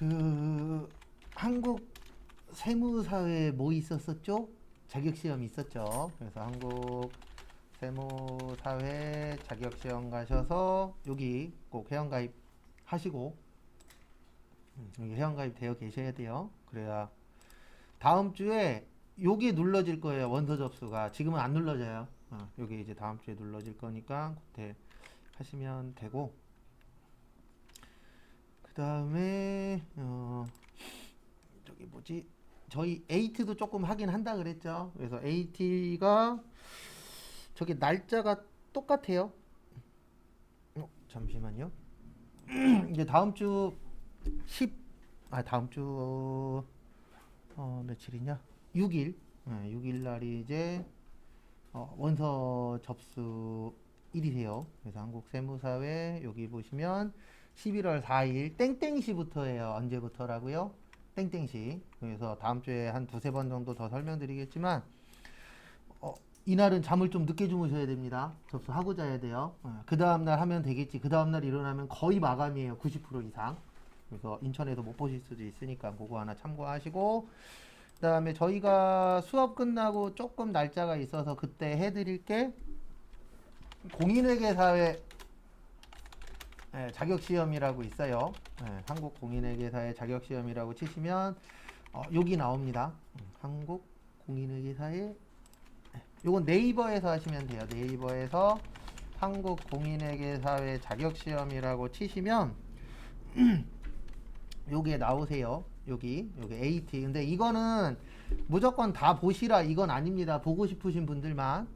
그 한국 세무사회 뭐 있었었죠? 자격시험 있었죠. 그래서 한국 세무사회 자격시험 가셔서 여기 꼭 회원가입 하시고 여기 회원가입 되어 계셔야 돼요. 그래야 다음 주에 여기 눌러질 거예요. 원서 접수가 지금은 안 눌러져요. 여기 이제 다음 주에 눌러질 거니까 그때 하시면 되고, 그 다음에 저기 뭐지, 저희 AT도 조금 하긴 한다 그랬죠. 그래서 AT가 저기 날짜가 똑같아요. 잠시만요. 이제 다음 주 10, 다음 주 며칠이냐? 6일. 6일 날이 이제 원서 접수 일이세요. 그래서 한국세무사회 여기 보시면 11월 4일 땡땡시부터예요. 언제부터라고요? 땡땡시. 그래서 다음 주에 한 두세 번 정도 더 설명드리겠지만 이날은 잠을 좀 늦게 주무셔야 됩니다. 접수하고 자야 돼요. 그 다음날 하면 되겠지. 그 다음날 일어나면 거의 마감이에요. 90% 이상. 그래서 인천에서 못 보실 수도 있으니까 그거 하나 참고하시고, 그 다음에 저희가 수업 끝나고 조금 날짜가 있어서 그때 해드릴게, 공인회계사회 자격시험이라고 있어요. 한국 공인회계사회 자격시험이라고 치시면 여기 나옵니다. 한국 공인회계사회, 요건 네이버에서 하시면 돼요. 네이버에서 한국 공인회계사회 자격시험이라고 치시면 요게 나오세요. 여기 AT. 근데 이거는 무조건 다 보시라 이건 아닙니다. 보고 싶으신 분들만.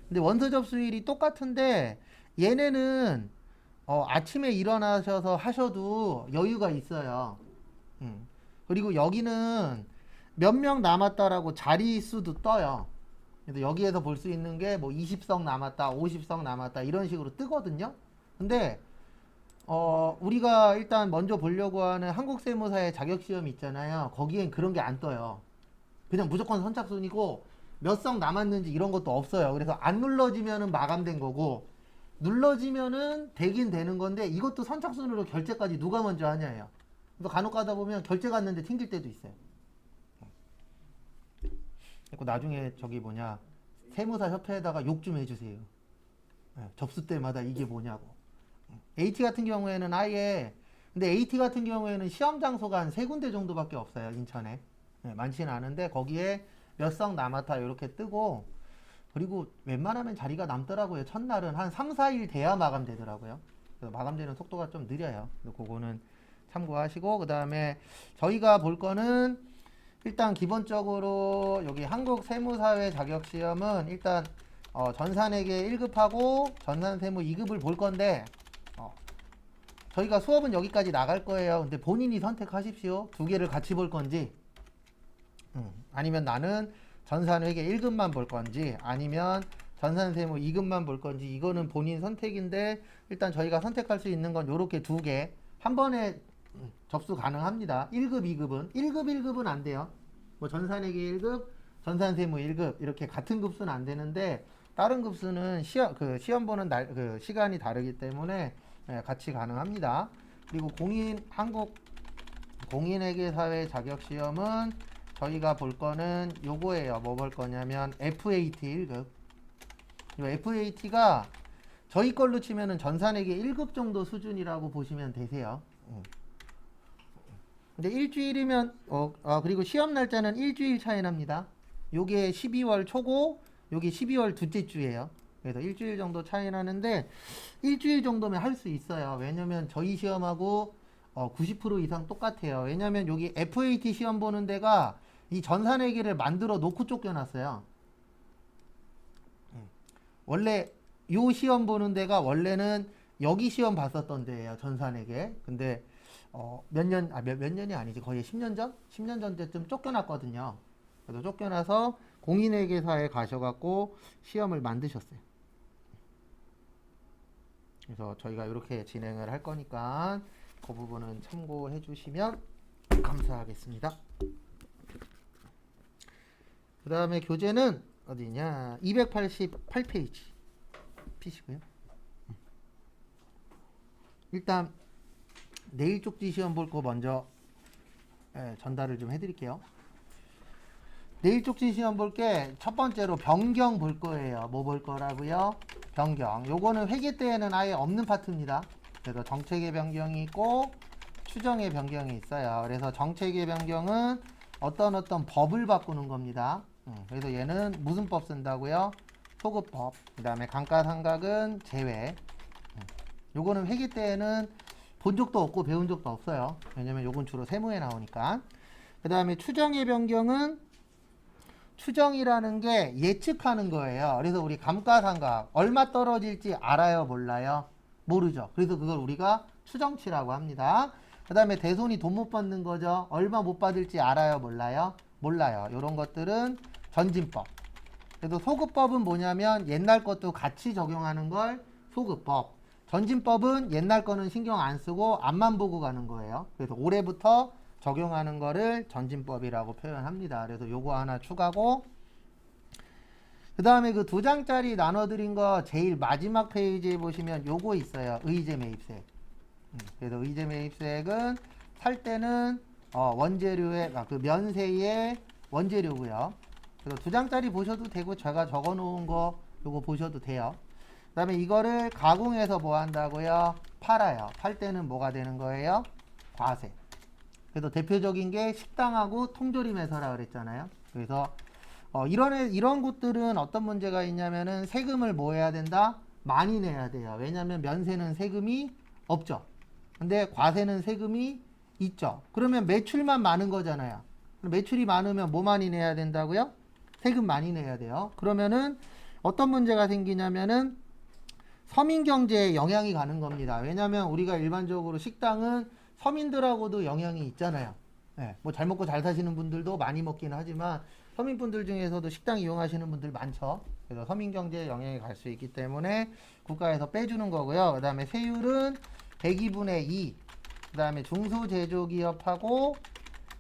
근데 원서 접수일이 똑같은데 얘네는 아침에 일어나셔서 하셔도 여유가 있어요. 그리고 여기는 몇 명 남았다라고 자리 수도 떠요. 그래서 여기에서 볼 수 있는 게 뭐 20석 남았다, 50석 남았다 이런 식으로 뜨거든요. 근데 우리가 일단 먼저 보려고 하는 한국세무사의 자격시험이 있잖아요. 거기엔 그런 게 안 떠요. 그냥 무조건 선착순이고 몇 석 남았는지 이런 것도 없어요. 그래서 안 눌러지면은 마감된 거고, 눌러지면은 되긴 되는 건데 이것도 선착순으로 결제까지 누가 먼저 하냐예요. 그래서 간혹 가다 보면 결제 갔는데 튕길 때도 있어요. 그리고 나중에 저기 뭐냐, 세무사 협회에다가 욕 좀 해주세요. 접수 때마다 이게 뭐냐고. AT 같은 경우에는 아예, 근데 AT 같은 경우에는 시험 장소가 한 세 군데 정도밖에 없어요. 인천에. 많지는 않은데 거기에 몇 석 남았다 이렇게 뜨고, 그리고 웬만하면 자리가 남더라고요. 첫날은 한 3, 4일 돼야 마감되더라고요. 그래서 마감되는 속도가 좀 느려요. 그래서 그거는 참고하시고, 그 다음에 저희가 볼 거는 일단 기본적으로 여기 한국세무사회 자격시험은 일단 전산회계 1급하고 전산세무 2급을 볼 건데, 저희가 수업은 여기까지 나갈 거예요. 근데 본인이 선택하십시오. 두 개를 같이 볼 건지, 아니면 나는 전산회계 1급만 볼 건지, 아니면 전산세무 2급만 볼 건지, 이거는 본인 선택인데 일단 저희가 선택할 수 있는 건 요렇게 두 개 한 번에 접수 가능합니다. 1급, 2급은 1급, 1급은 안 돼요. 뭐 전산회계 1급, 전산세무 1급 이렇게 같은 급수는 안 되는데, 다른 급수는 시험 보는 시간이 다르기 때문에 같이 가능합니다. 그리고 한국 공인회계사회 자격시험은 저희가 볼 거는 요거예요. 뭐 볼 거냐면 FAT 1급. 이 FAT가 저희 걸로 치면은 전산회계 1급 정도 수준이라고 보시면 되세요. 근데 일주일이면 그리고 시험 날짜는 일주일 차이 납니다. 요게 12월 초고 요게 12월 둘째 주예요. 그래서 일주일 정도 차이 나는데 일주일 정도면 할 수 있어요. 왜냐면 저희 시험하고 90% 이상 똑같아요. 왜냐면 여기 FAT 시험 보는 데가 이 전산회계를 만들어 놓고 쫓겨났어요. 원래 요 시험 보는 데가 원래는 여기 시험 봤었던 데예요. 전산회계. 근데 몇 년이 아니지. 거의 10년 전? 10년 전 때쯤 쫓겨났거든요. 그래서 쫓겨나서 공인회계사에 가셔갖고 시험을 만드셨어요. 그래서 저희가 이렇게 진행을 할 거니까 그 부분은 참고해 주시면 감사하겠습니다. 그 다음에 교재는 어디냐, 288페이지 피시고요. 일단 내일 쪽지 시험 볼 거 먼저 전달을 좀 해드릴게요. 내일 쪽지 시험 볼 게 첫 번째로 변경 볼 거예요. 뭐 볼 거라고요? 변경. 요거는 회계 때에는 아예 없는 파트입니다. 그래서 정책의 변경이 있고 추정의 변경이 있어요. 그래서 정책의 변경은 어떤 법을 바꾸는 겁니다. 그래서 얘는 무슨 법 쓴다고요? 소급법. 그 다음에 감가상각은 제외. 요거는 회계 때에는 본 적도 없고 배운 적도 없어요. 왜냐면 요건 주로 세무에 나오니까. 그 다음에 추정의 변경은 추정이라는 게 예측하는 거예요. 그래서 우리 감가상각 얼마 떨어질지 알아요? 몰라요? 모르죠. 그래서 그걸 우리가 추정치라고 합니다. 그 다음에 대손이 돈 못 받는 거죠. 얼마 못 받을지 알아요? 몰라요? 몰라요. 이런 것들은 전진법. 그래서 소급법은 뭐냐면 옛날 것도 같이 적용하는 걸 소급법. 전진법은 옛날 거는 신경 안 쓰고 앞만 보고 가는 거예요. 그래서 올해부터 적용하는 거를 전진법이라고 표현합니다. 그래서 요거 하나 추가고, 그 다음에 그 2장짜리 나눠드린 거 제일 마지막 페이지에 보시면 요거 있어요. 의제 매입세. 그래서 의제 매입세액은 살 때는 원재료의 그 면세의 원재료고요. 그래서 2장짜리 보셔도 되고 제가 적어 놓은 거 요거 보셔도 돼요. 그 다음에 이거를 가공해서 뭐 한다고요? 팔아요. 팔 때는 뭐가 되는 거예요? 과세. 그래서 대표적인 게 식당하고 통조림회사라 그랬잖아요. 그래서 이런 곳들은 어떤 문제가 있냐면은 세금을 뭐 해야 된다? 많이 내야 돼요. 왜냐하면 면세는 세금이 없죠. 근데 과세는 세금이 있죠. 그러면 매출만 많은 거잖아요. 매출이 많으면 뭐 많이 내야 된다고요? 세금 많이 내야 돼요. 그러면은 어떤 문제가 생기냐면은 서민 경제에 영향이 가는 겁니다. 왜냐하면 우리가 일반적으로 식당은 서민들하고도 영향이 있잖아요. 뭐 잘 먹고 잘 사시는 분들도 많이 먹긴 하지만 서민분들 중에서도 식당 이용하시는 분들 많죠. 그래서 서민 경제에 영향이 갈 수 있기 때문에 국가에서 빼주는 거고요. 그 다음에 세율은 102분의 2. 그 다음에 중소제조기업하고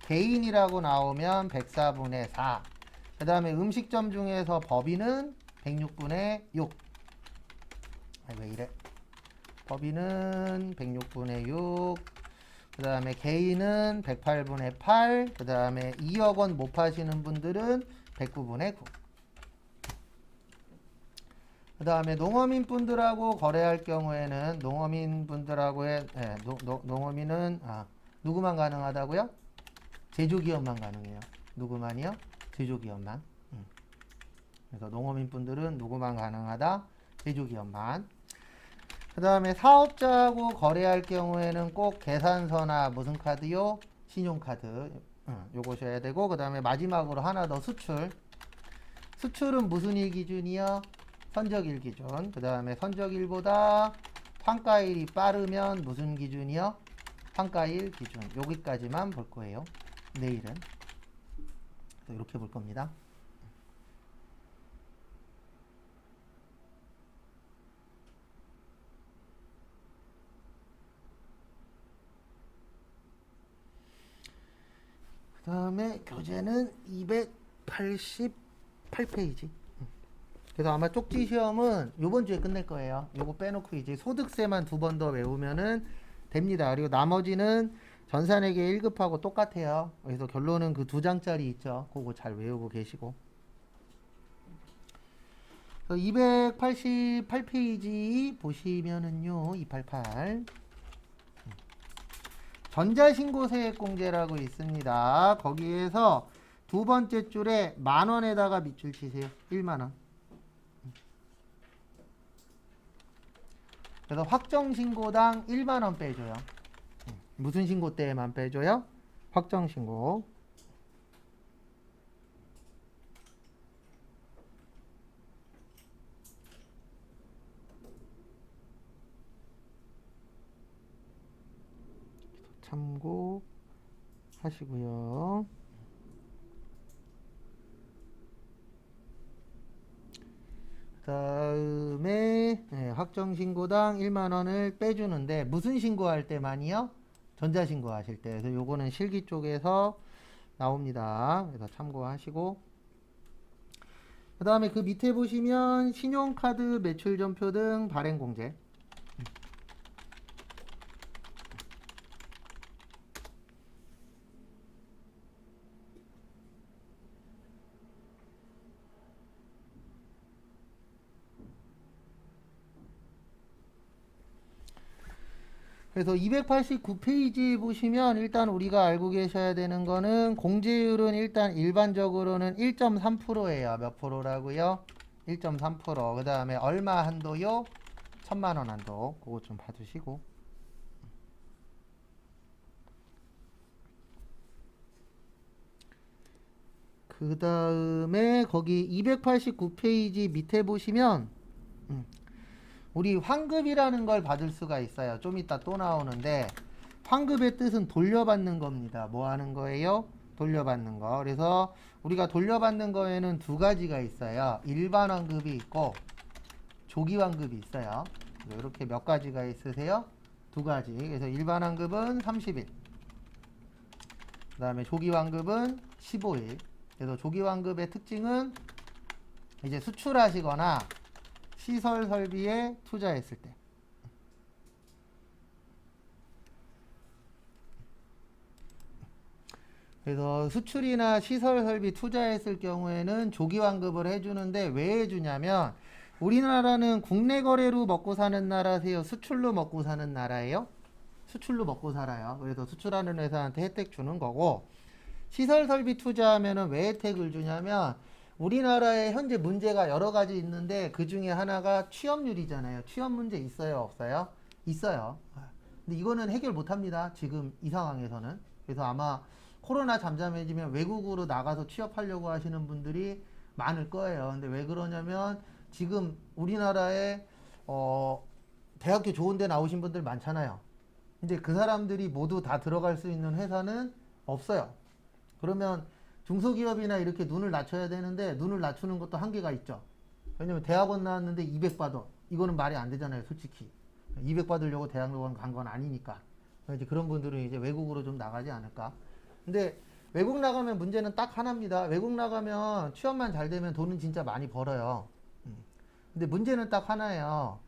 개인이라고 나오면 104분의 4. 그 다음에 음식점 중에서 법인은 106분의 6. 왜 이래? 법인은 106분의 6. 그 다음에 개인은 108분의 8. 그 다음에 2억 원 못 파시는 분들은 109분의 9. 그 다음에 농어민 분들하고 거래할 경우에는 농어민 분들하고의 농어민은 누구만 가능하다고요? 제조기업만 가능해요. 누구만이요? 제조기업만. 그래서 농어민 분들은 누구만 가능하다? 제조기업만. 그 다음에 사업자하고 거래할 경우에는 꼭 계산서나 무슨 카드요? 신용카드. 요거 셔야 되고, 그 다음에 마지막으로 하나 더 수출. 수출은 무슨 일 기준이요? 선적일 기준. 그 다음에 선적일보다 환가일이 빠르면 무슨 기준이요? 환가일 기준. 여기까지만 볼 거예요. 내일은. 이렇게 볼 겁니다. 그 다음에 교재는 288페이지. 그래서 아마 쪽지 시험은 요번 주에 끝낼 거예요. 요거 빼놓고 이제 소득세만 2번 더 외우면은 됩니다. 그리고 나머지는 전산회계 1급하고 똑같아요. 그래서 결론은 그 2장짜리 있죠. 그거 잘 외우고 계시고. 288페이지 보시면은요, 288. 전자신고세액공제라고 있습니다. 거기에서 2번째 줄에 10,000원에다가 밑줄 치세요. 10,000원. 그래서 확정신고당 10,000원 빼줘요. 무슨 신고 때에만 빼줘요? 확정신고. 참고하시고요. 다음에 확정신고당 10,000원을 빼주는데 무슨 신고할 때만이요? 전자신고 하실 때. 그래서 요거는 실기 쪽에서 나옵니다. 그래서 참고하시고, 그 다음에 그 밑에 보시면 신용카드 매출전표 등 발행공제. 그래서 289페이지 보시면 일단 우리가 알고 계셔야 되는 거는 공제율은 일단 일반적으로는 1.3%예요. 몇 프로라고요? 1.3%. 그 다음에 얼마 한도요? 1000만원 한도. 그거 좀 봐두시고. 그 다음에 거기 289페이지 밑에 보시면 우리 환급이라는 걸 받을 수가 있어요. 좀 이따 또 나오는데 환급의 뜻은 돌려받는 겁니다. 뭐 하는 거예요? 돌려받는 거. 그래서 우리가 돌려받는 거에는 두 가지가 있어요. 일반 환급이 있고 조기 환급이 있어요. 이렇게 몇 가지가 있으세요? 두 가지. 그래서 일반 환급은 30일. 그 다음에 조기 환급은 15일. 그래서 조기 환급의 특징은 이제 수출하시거나 시설 설비에 투자했을 때. 그래서 수출이나 시설 설비 투자했을 경우에는 조기 환급을 해주는데 왜 해주냐면 우리나라는 국내 거래로 먹고 사는 나라세요? 수출로 먹고 사는 나라예요? 수출로 먹고 살아요. 그래서 수출하는 회사한테 혜택 주는 거고 시설 설비 투자하면은 왜 혜택을 주냐면 우리나라에 현재 문제가 여러 가지 있는데 그 중에 하나가 취업률이잖아요. 취업 문제 있어요? 없어요? 있어요. 근데 이거는 해결 못 합니다. 지금 이 상황에서는. 그래서 아마 코로나 잠잠해지면 외국으로 나가서 취업하려고 하시는 분들이 많을 거예요. 근데 왜 그러냐면 지금 우리나라에 대학교 좋은 데 나오신 분들 많잖아요. 근데 그 사람들이 모두 다 들어갈 수 있는 회사는 없어요. 그러면 중소기업이나 이렇게 눈을 낮춰야 되는데 눈을 낮추는 것도 한계가 있죠. 왜냐면 대학원 나왔는데 200 받아. 이거는 말이 안 되잖아요, 솔직히. 200 받으려고 대학원 간 건 아니니까. 이제 그런 분들은 이제 외국으로 좀 나가지 않을까. 근데 외국 나가면 문제는 딱 하나입니다. 외국 나가면 취업만 잘 되면 돈은 진짜 많이 벌어요. 근데 문제는 딱 하나예요.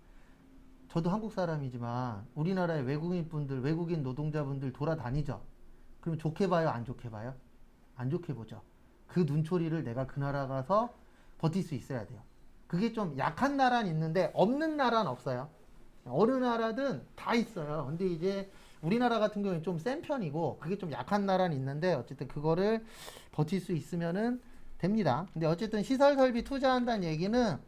저도 한국 사람이지만 우리나라의 외국인 분들, 외국인 노동자분들 돌아다니죠. 그럼 좋게 봐요, 안 좋게 봐요? 안 좋게 보죠. 그 눈초리를 내가 그 나라 가서 버틸 수 있어야 돼요. 그게 좀 약한 나라는 있는데 없는 나라는 없어요. 어느 나라든 다 있어요. 근데 이제 우리나라 같은 경우는 좀 센 편이고 그게 좀 약한 나라는 있는데 어쨌든 그거를 버틸 수 있으면은 됩니다. 근데 어쨌든 시설 설비 투자한다는 얘기는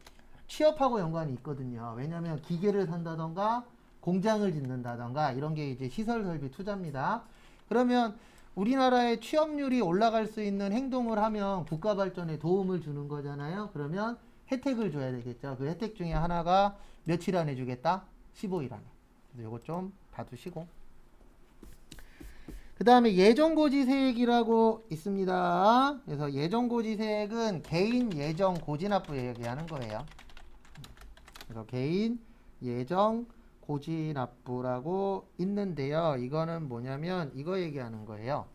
취업하고 연관이 있거든요. 왜냐하면 기계를 산다던가 공장을 짓는다던가 이런 게 이제 시설 설비 투자입니다. 그러면 우리나라의 취업률이 올라갈 수 있는 행동을 하면 국가 발전에 도움을 주는 거잖아요. 그러면 혜택을 줘야 되겠죠. 그 혜택 중에 하나가 며칠 안에 주겠다? 15일 안에. 그래서 이거 좀 봐두시고. 그 다음에 예정고지세액이라고 있습니다. 그래서 예정고지세액은 개인 예정 고지납부 얘기하는 거예요. 그래서 개인 예정 고지납부라고 있는데요. 이거는 뭐냐면 이거 얘기하는 거예요.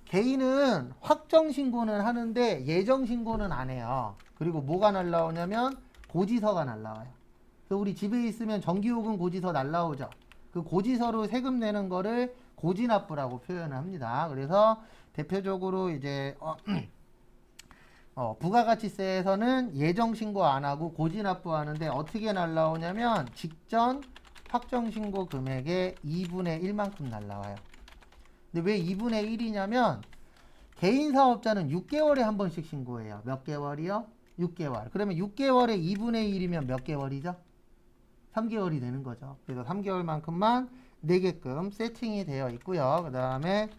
개인은 확정신고는 하는데 예정신고는 안 해요. 그리고 뭐가 날라오냐면 고지서가 날라와요. 그래서 우리 집에 있으면 전기요금 고지서 날라오죠. 그 고지서로 세금 내는 거를 고지납부라고 표현을 합니다. 그래서 대표적으로 이제 부가가치세에서는 예정신고 안 하고 고지납부하는데 어떻게 날라오냐면 직전 확정신고 금액의 2분의 1만큼 날라와요. 근데 왜 2분의 1이냐면 개인 사업자는 6개월에 한 번씩 신고해요. 몇 개월이요? 6개월. 그러면 6개월에 2분의 1이면 몇 개월이죠? 3개월이 되는 거죠. 그래서 3개월만큼만 내게끔 세팅이 되어 있고요. 그 다음에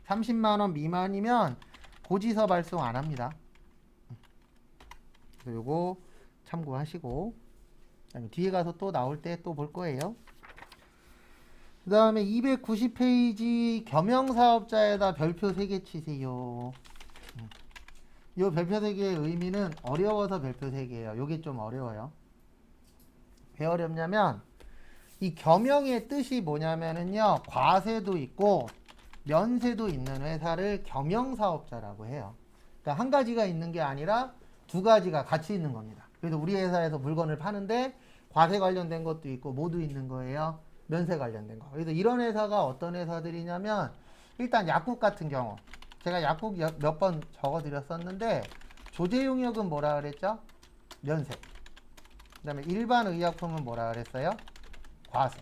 30만원 미만이면 고지서 발송 안 합니다. 그리고 참고하시고 그다음에 뒤에 가서 또 나올 때 또 볼 거예요. 그 다음에 290페이지 겸용사업자에다 별표 3개 치세요. 이 별표 3개의 의미는 어려워서 별표 3개예요. 요게 좀 어려워요. 왜 어렵냐면 이 겸용의 뜻이 뭐냐면은요, 과세도 있고 면세도 있는 회사를 겸용사업자라고 해요. 그러니까 한 가지가 있는 게 아니라 두 가지가 같이 있는 겁니다. 그래서 우리 회사에서 물건을 파는데 과세 관련된 것도 있고 뭐도 있는 거예요? 면세 관련된 거. 그래서 이런 회사가 어떤 회사들이냐면 일단 약국 같은 경우 제가 약국 몇 번 적어 드렸었는데 조제용역은 뭐라 그랬죠? 면세. 그 다음에 일반 의약품은 뭐라 그랬어요? 과세.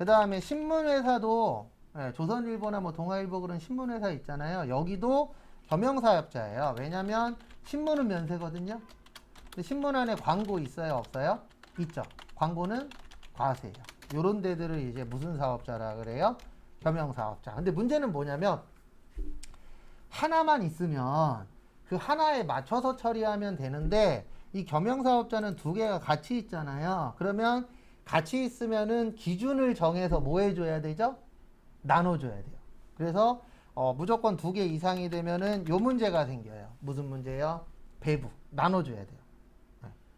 그 다음에 신문회사도 조선일보나 뭐 동아일보 그런 신문회사 있잖아요. 여기도 겸용사업자예요. 왜냐면 신문은 면세거든요. 근데 신문 안에 광고 있어요? 없어요? 있죠. 광고는 과세예요. 요런 데들을 이제 무슨 사업자라 그래요? 겸용사업자. 근데 문제는 뭐냐면 하나만 있으면 그 하나에 맞춰서 처리하면 되는데 이 겸용사업자는 두 개가 같이 있잖아요. 그러면 같이 있으면은 기준을 정해서 뭐 해줘야 되죠? 나눠줘야 돼요. 그래서 무조건 두 개 이상이 되면은 요 문제가 생겨요. 무슨 문제요? 배부. 나눠줘야 돼요.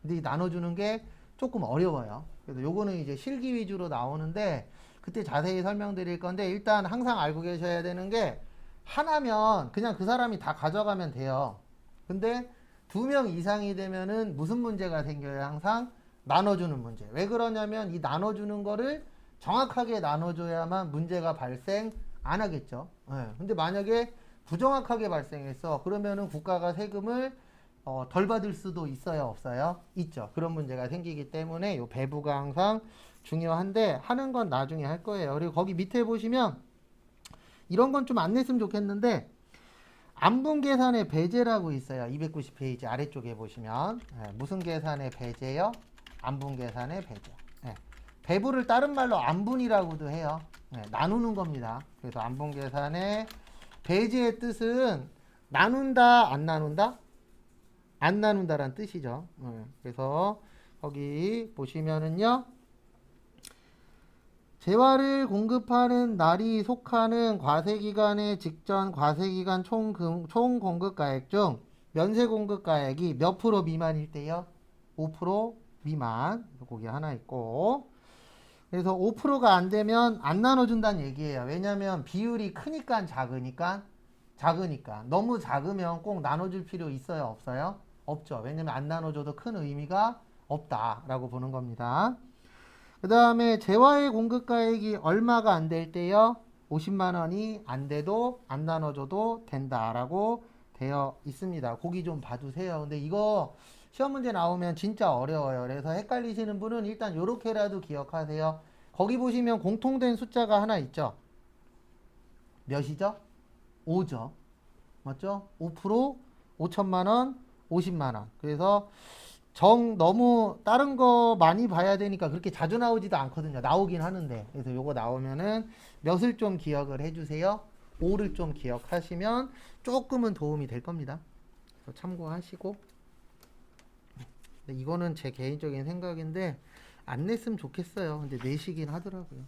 근데 이 나눠주는 게 조금 어려워요. 그래서 요거는 이제 실기 위주로 나오는데 그때 자세히 설명드릴 건데 일단 항상 알고 계셔야 되는 게 하나면 그냥 그 사람이 다 가져가면 돼요. 근데 두 명 이상이 되면은 무슨 문제가 생겨요? 항상 나눠주는 문제. 왜 그러냐면 이 나눠주는 거를 정확하게 나눠줘야만 문제가 발생 안 하겠죠. 근데 만약에 부정확하게 발생했어. 그러면은 국가가 세금을 덜 받을 수도 있어요, 없어요? 있죠. 그런 문제가 생기기 때문에 요 배부가 항상 중요한데 하는 건 나중에 할 거예요. 그리고 거기 밑에 보시면 이런 건 좀 안 냈으면 좋겠는데 안분 계산의 배제라고 있어요. 290페이지 아래쪽에 보시면 무슨 계산의 배제요? 안분 계산의 배제. 배부를 다른 말로 안분이라고도 해요. 나누는 겁니다. 그래서 안분 계산의 배제의 뜻은 나눈다, 안 나눈다? 안 나눈다란 뜻이죠. 그래서 거기 보시면은요. 재화를 공급하는 날이 속하는 과세기간의 직전 과세기간 총 공급가액 중 면세 공급가액이 몇 프로 미만일 때요? 5% 미만. 거기 하나 있고. 그래서 5%가 안 되면 안 나눠준다는 얘기예요. 왜냐면 비율이 크니까 작으니까. 너무 작으면 꼭 나눠줄 필요 있어요? 없어요? 없죠. 왜냐면 안 나눠줘도 큰 의미가 없다라고 보는 겁니다. 그 다음에 재화의 공급가액이 얼마가 안 될 때요? 50만 원이 안 돼도 안 나눠줘도 된다라고 되어 있습니다. 거기 좀 봐두세요. 근데 이거 시험 문제 나오면 진짜 어려워요. 그래서 헷갈리시는 분은 일단 요렇게라도 기억하세요. 거기 보시면 공통된 숫자가 하나 있죠. 몇이죠? 5죠. 맞죠? 5%, 5천만 원, 50만 원. 그래서 너무 다른 거 많이 봐야 되니까 그렇게 자주 나오지도 않거든요. 나오긴 하는데. 그래서 요거 나오면은 몇을 좀 기억을 해주세요. 5를 좀 기억하시면 조금은 도움이 될 겁니다. 그래서 참고하시고. 근데 이거는 제 개인적인 생각인데 안 냈으면 좋겠어요. 근데 내시긴 하더라고요.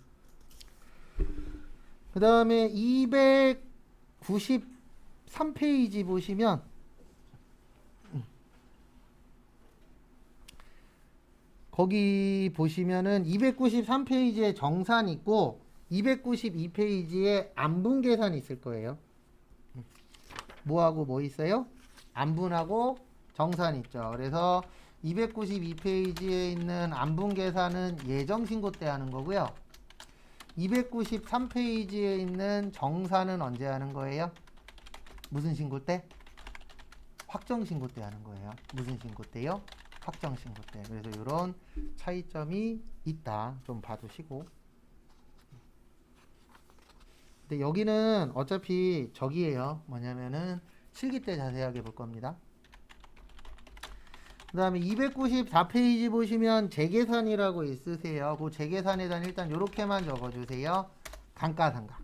그 다음에 293페이지 보시면 거기 보시면은 293페이지에 정산 있고 292페이지에 안분 계산 있을 거예요. 뭐하고 뭐 있어요? 안분하고 정산 있죠. 그래서 292페이지에 있는 안분 계산은 예정신고 때 하는 거고요. 293페이지에 있는 정산은 언제 하는 거예요? 무슨 신고 때? 확정신고 때 하는 거예요. 무슨 신고 때요? 확정신고 때. 그래서 이런 차이점이 있다. 좀 봐두시고. 근데 여기는 어차피 저기예요. 뭐냐면은 실기 때 자세하게 볼 겁니다. 그 다음에 294페이지 보시면 재계산이라고 있으세요. 그 재계산에다 일단 이렇게만 적어주세요. 감가상각.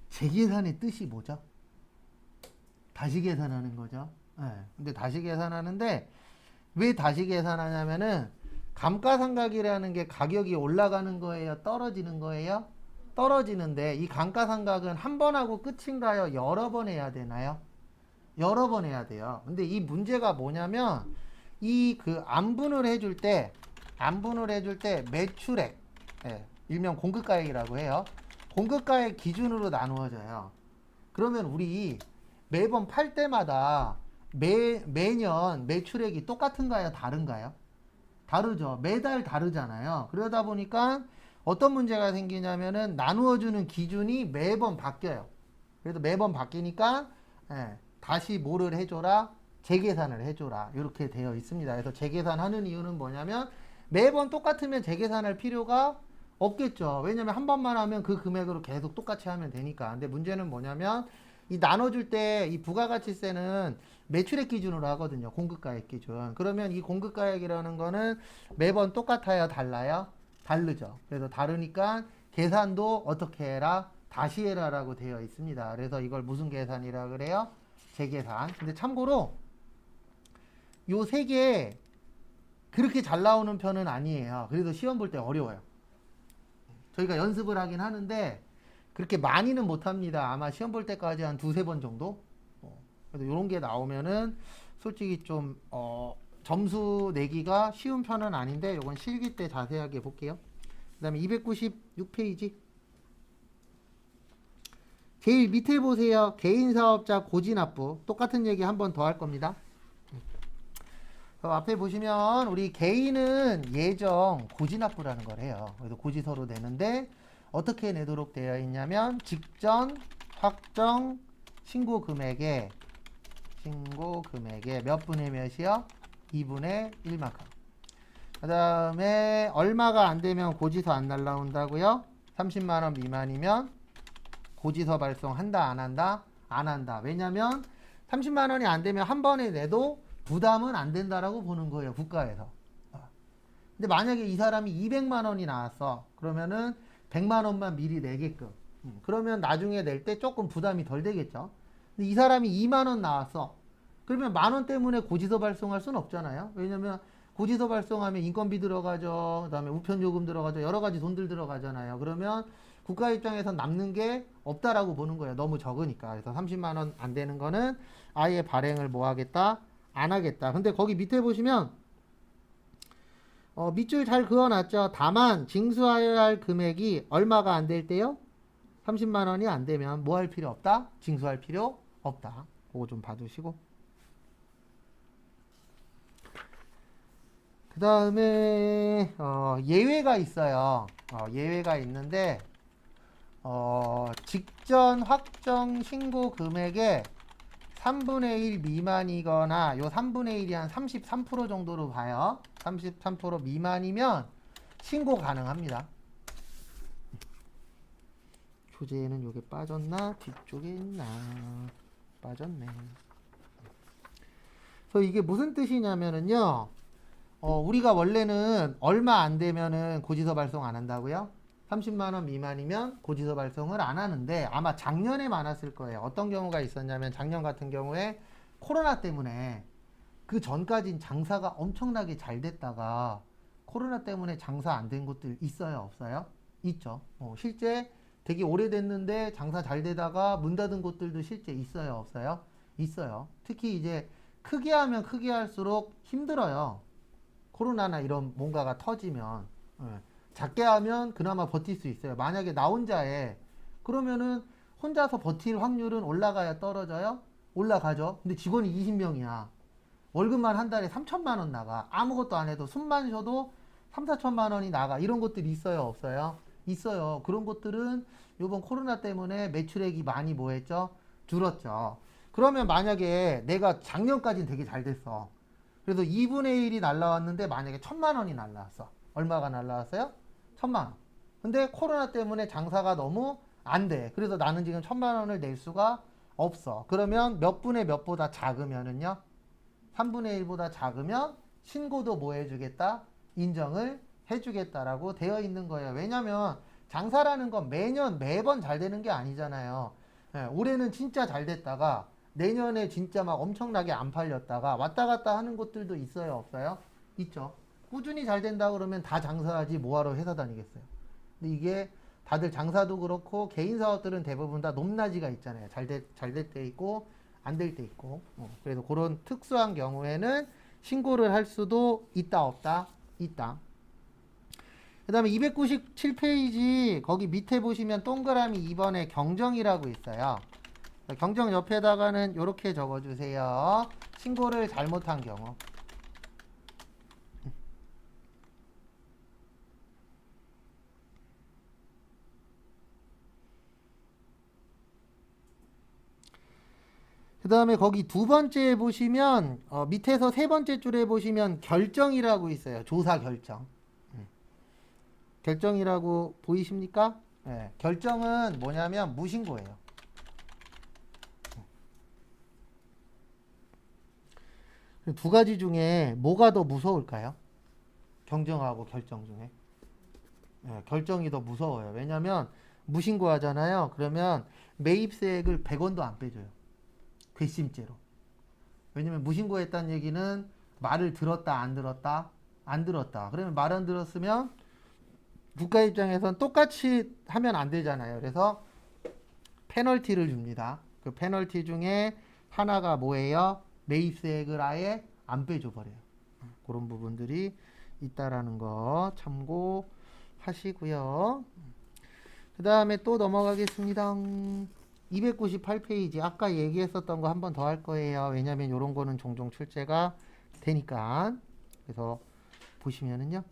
재계산의 뜻이 뭐죠? 다시 계산하는 거죠. 근데 다시 계산하는데 왜 다시 계산하냐면은 감가상각이라는 게 가격이 올라가는 거예요? 떨어지는 거예요? 떨어지는데 이 감가상각은 한 번 하고 끝인가요? 여러 번 해야 되나요? 여러 번 해야 돼요. 근데 이 문제가 뭐냐면 이 안분을 해줄 때 매출액, 일명 공급가액이라고 해요. 공급가액 기준으로 나누어져요. 그러면 우리 매번 팔 때마다 매년 매출액이 똑같은가요? 다른가요? 다르죠. 매달 다르잖아요. 그러다 보니까 어떤 문제가 생기냐면은 나누어주는 기준이 매번 바뀌어요. 그래서 매번 바뀌니까 다시 뭐를 해줘라? 재계산을 해줘라. 이렇게 되어 있습니다. 그래서 재계산하는 이유는 뭐냐면 매번 똑같으면 재계산할 필요가 없겠죠. 왜냐면 한 번만 하면 그 금액으로 계속 똑같이 하면 되니까. 근데 문제는 뭐냐면 이 나눠줄 때 이 부가가치세는 매출액 기준으로 하거든요. 공급가액 기준. 그러면 이 공급가액이라는 거는 매번 똑같아요? 달라요? 다르죠. 그래서 다르니까 계산도 어떻게 해라? 다시 해라라고 되어 있습니다. 그래서 이걸 무슨 계산이라 그래요? 재계산. 근데 참고로 요 세 개 그렇게 잘 나오는 편은 아니에요. 그래도 시험 볼 때 어려워요. 저희가 연습을 하긴 하는데 그렇게 많이는 못합니다. 아마 시험 볼 때까지 한 두세 번 정도. 그래서 이런 게 나오면은 솔직히 좀 점수 내기가 쉬운 편은 아닌데 이건 실기 때 자세하게 볼게요. 그 다음에 296페이지 제일 밑에 보세요. 개인사업자 고지납부 똑같은 얘기 한 번 더 할 겁니다. 앞에 보시면 우리 개인은 예정 고지납부라는 걸 해요. 그래서 고지서로 내는데 어떻게 내도록 되어 있냐면 직전 확정 신고 금액에 몇 분의 몇이요? 2분의 1만큼. 그 다음에 얼마가 안 되면 고지서 안 날라온다고요? 30만원 미만이면 고지서 발송한다 안 한다? 안 한다. 왜냐면 30만원이 안 되면 한 번에 내도 부담은 안 된다라고 보는 거예요. 국가에서. 근데 만약에 이 사람이 200만원이 나왔어. 그러면은 100만원만 미리 내게끔. 그러면 나중에 낼 때 조금 부담이 덜 되겠죠. 근데 이 사람이 2만원 나왔어. 그러면 만원 때문에 고지서 발송할 수는 없잖아요. 왜냐면 고지서 발송하면 인건비 들어가죠. 그 다음에 우편요금 들어가죠. 여러 가지 돈들 들어가잖아요. 그러면 국가 입장에서 남는 게 없다라고 보는 거예요. 너무 적으니까. 그래서 30만원 안 되는 거는 아예 발행을 뭐 하겠다? 안 하겠다. 근데 거기 밑에 보시면 밑줄 잘 그어놨죠. 다만 징수해야 할 금액이 얼마가 안 될 때요? 30만원이 안 되면 뭐 할 필요 없다? 징수할 필요 없다. 그거 좀 봐두시고. 그 다음에 예외가 있어요. 예외가 있는데 직전 확정 신고 금액의 3분의 1 미만이거나 요 3분의 1이 한 33% 정도로 봐요. 33% 미만이면 신고 가능합니다. 교재에는 요게 빠졌나? 뒤쪽에 있나? 빠졌네. 그래서 이게 무슨 뜻이냐면은요. 우리가 원래는 얼마 안 되면은 고지서 발송 안 한다고요? 30만원 미만이면 고지서 발송을 안 하는데 아마 작년에 많았을 거예요. 어떤 경우가 있었냐면 작년 같은 경우에 코로나 때문에 그 전까진 장사가 엄청나게 잘 됐다가 코로나 때문에 장사 안 된 곳들 있어요? 없어요? 있죠. 실제 되게 오래됐는데 장사 잘 되다가 문 닫은 곳들도 실제 있어요? 없어요? 있어요. 특히 이제 크게 하면 크게 할수록 힘들어요. 코로나나 이런 뭔가가 터지면. 작게 하면 그나마 버틸 수 있어요. 만약에 나 혼자에 그러면은 혼자서 버틸 확률은 올라가야 떨어져요? 올라가죠. 근데 직원이 20명이야. 월급만 한 달에 3천만 원 나가. 아무것도 안 해도 숨만 쉬어도 3, 4천만 원이 나가. 이런 것들이 있어요? 없어요? 있어요. 그런 것들은 이번 코로나 때문에 매출액이 많이 뭐 했죠? 줄었죠. 그러면 만약에 내가 작년까지는 되게 잘 됐어. 그래서 2분의 1이 날라왔는데 만약에 1,000만 원이 날라왔어. 얼마가 날라왔어요? 1,000만 원. 근데 코로나 때문에 장사가 너무 안 돼. 그래서 나는 지금 1,000만 원을 낼 수가 없어. 그러면 몇 분의 몇보다 작으면은요? 3분의 1보다 작으면 신고도 뭐 해주겠다? 인정을 해주겠다라고 되어 있는 거예요. 왜냐면 장사라는 건 매번 잘 되는 게 아니잖아요. 올해는 진짜 잘 됐다가 내년에 진짜 막 엄청나게 안 팔렸다가 왔다 갔다 하는 곳들도 있어요? 없어요? 있죠. 꾸준히 잘 된다 그러면 다 장사하지 뭐하러 회사 다니겠어요. 근데 이게 다들 장사도 그렇고 개인 사업들은 대부분 다 높낮이가 있잖아요. 잘 될 때 있고 안 될 때 있고. 그래서 그런 특수한 경우에는 신고를 할 수도 있다 없다? 있다. 그 다음에 297페이지 거기 밑에 보시면 동그라미 2번에 경정이라고 있어요. 경정 옆에다가는 이렇게 적어주세요. 신고를 잘못한 경우. 그 다음에 거기 두 번째에 보시면 밑에서 세 번째 줄에 보시면 결정이라고 있어요. 조사 결정. 결정이라고 보이십니까? 네, 결정은 뭐냐면 무신고예요. 두 가지 중에 뭐가 더 무서울까요? 경정하고 결정 중에. 네, 결정이 더 무서워요. 왜냐면 무신고 하잖아요. 그러면 매입세액을 100원도 안 빼줘요. 괘씸죄로. 왜냐면 무신고 했다는 얘기는 말을 들었다 안 들었다? 안 들었다. 그러면 말 안 들었으면 국가 입장에선 똑같이 하면 안 되잖아요. 그래서 페널티를 줍니다. 그 페널티 중에 하나가 뭐예요? 매입세액을 아예 안 빼줘 버려요. 그런 부분들이 있다라는 거 참고하시고요. 그 다음에 또 넘어가겠습니다. 298페이지 아까 얘기했었던 거 한 번 더 할 거예요. 왜냐하면 이런 거는 종종 출제가 되니까. 그래서 보시면은요.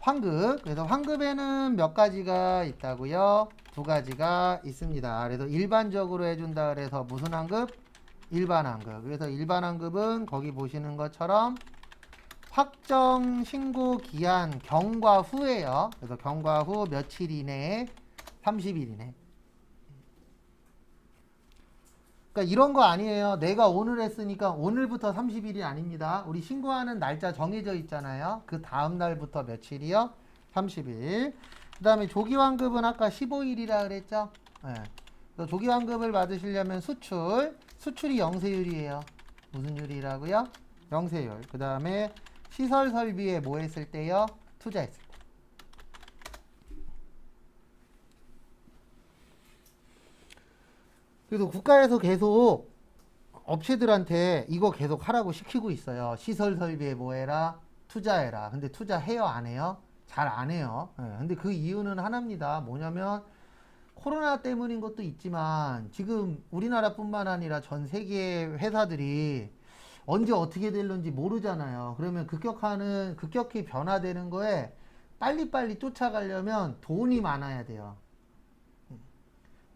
환급. 그래서 환급에는 몇 가지가 있다고요? 두 가지가 있습니다. 그래서 일반적으로 해준다 그래서 무슨 환급? 일반 환급. 그래서 일반 환급은 거기 보시는 것처럼 확정 신고 기한 경과 후에요. 그래서 경과 후 며칠 이내에 30일 이내. 그러니까 이런 거 아니에요. 내가 오늘 했으니까 오늘부터 30일이 아닙니다. 우리 신고하는 날짜 정해져 있잖아요. 그 다음 날부터 며칠이요? 30일. 그 다음에 조기환급은 아까 15일이라 그랬죠? 네. 조기환급을 받으시려면 수출이 영세율이에요. 무슨 율이라고요? 영세율. 그 다음에 시설 설비에 뭐 했을 때요? 투자했을 때. 그래서 국가에서 계속 업체들한테 이거 계속 하라고 시키고 있어요. 시설 설비에 뭐 해라? 투자해라. 근데 투자해요? 안 해요? 잘 안 해요. 근데 그 이유는 하나입니다. 뭐냐면 코로나 때문인 것도 있지만 지금 우리나라뿐만 아니라 전 세계 회사들이 언제 어떻게 될런지 모르잖아요. 그러면 급격히 변화되는 거에 빨리빨리 쫓아가려면 돈이 많아야 돼요.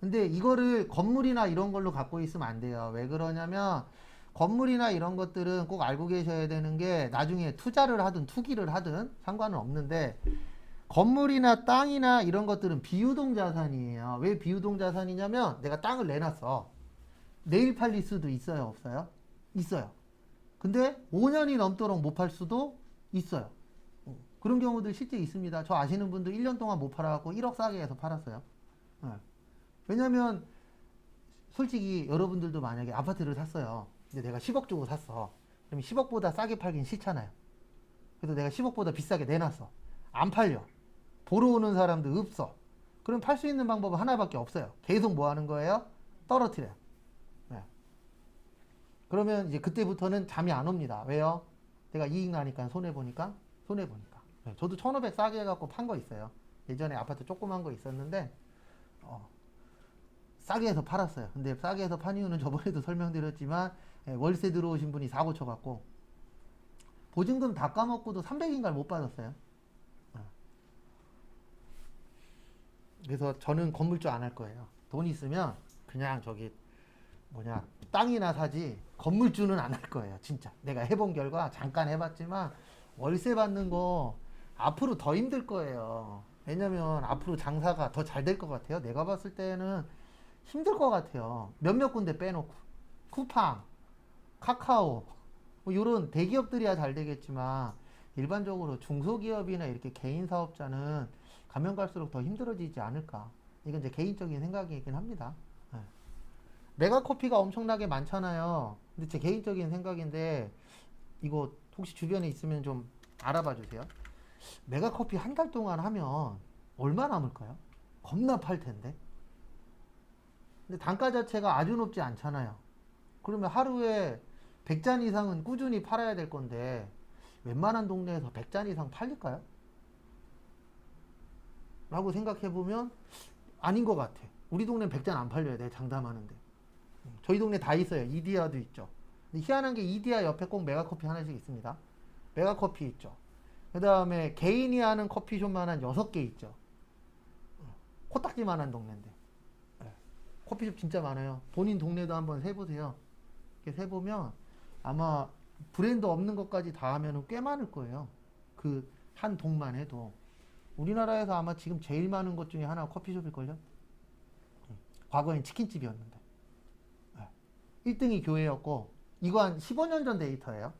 근데 이거를 건물이나 이런 걸로 갖고 있으면 안 돼요. 왜 그러냐면 건물이나 이런 것들은 꼭 알고 계셔야 되는 게 나중에 투자를 하든 투기를 하든 상관은 없는데 건물이나 땅이나 이런 것들은 비유동 자산이에요. 왜 비유동 자산이냐면 내가 땅을 내놨어. 내일 팔릴 수도 있어요, 없어요? 있어요. 근데 5년이 넘도록 못 팔 수도 있어요. 그런 경우들 실제 있습니다. 저 아시는 분도 1년 동안 못 팔아갖고 1억 싸게 해서 팔았어요. 왜냐면 솔직히 여러분들도 만약에 아파트를 샀어요. 근데 내가 10억 주고 샀어. 그럼 10억보다 싸게 팔긴 싫잖아요. 그래서 내가 10억보다 비싸게 내놨어. 안 팔려. 보러 오는 사람도 없어. 그럼 팔 수 있는 방법은 하나밖에 없어요. 계속 뭐 하는 거예요? 떨어뜨려요. 네. 그러면 이제 그때부터는 잠이 안 옵니다. 왜요? 내가 이익 나니까 손해보니까. 네. 저도 1500 싸게 해갖고 판 거 있어요. 예전에 아파트 조그만 거 있었는데 싸게 해서 팔았어요. 근데 싸게 해서 판 이유는 저번에도 설명드렸지만 월세 들어오신 분이 사고 쳐갖고 보증금 다 까먹고도 300인가를 못 받았어요. 그래서 저는 건물주 안 할 거예요. 돈 있으면 그냥 땅이나 사지 건물주는 안 할 거예요. 진짜 내가 해본 결과 잠깐 해봤지만 월세 받는 거 앞으로 더 힘들 거예요. 왜냐면 앞으로 장사가 더 잘 될 것 같아요. 내가 봤을 때는 힘들 것 같아요. 몇몇 군데 빼놓고 쿠팡, 카카오 뭐 이런 대기업들이야 잘 되겠지만 일반적으로 중소기업이나 이렇게 개인 사업자는 가면 갈수록 더 힘들어지지 않을까. 이건 제 개인적인 생각이긴 합니다. 네. 메가커피가 엄청나게 많잖아요. 근데 제 개인적인 생각인데 이거 혹시 주변에 있으면 좀 알아봐 주세요. 메가커피 한 달 동안 하면 얼마 남을까요? 겁나 팔 텐데. 근데 단가 자체가 아주 높지 않잖아요. 그러면 하루에 100잔 이상은 꾸준히 팔아야 될 건데 웬만한 동네에서 100잔 이상 팔릴까요? 라고 생각해보면 아닌 것 같아. 우리 동네는 100잔 안 팔려요. 내가 장담하는데. 저희 동네 다 있어요. 이디야도 있죠. 근데 희한한 게 이디야 옆에 꼭 메가커피 하나씩 있습니다. 메가커피 있죠. 그 다음에 개인이 하는 커피숍만 한 6개 있죠. 코딱지만한 동네인데. 커피숍 진짜 많아요. 본인 동네도 한번 세보세요. 이렇게 세보면 아마 브랜드 없는 것까지 다 하면 꽤 많을 거예요. 그 한 동만 해도. 우리나라에서 아마 지금 제일 많은 것 중에 하나가 커피숍일걸요? 과거엔 치킨집이었는데. 1등이 교회였고, 이거 한 15년 전 데이터예요.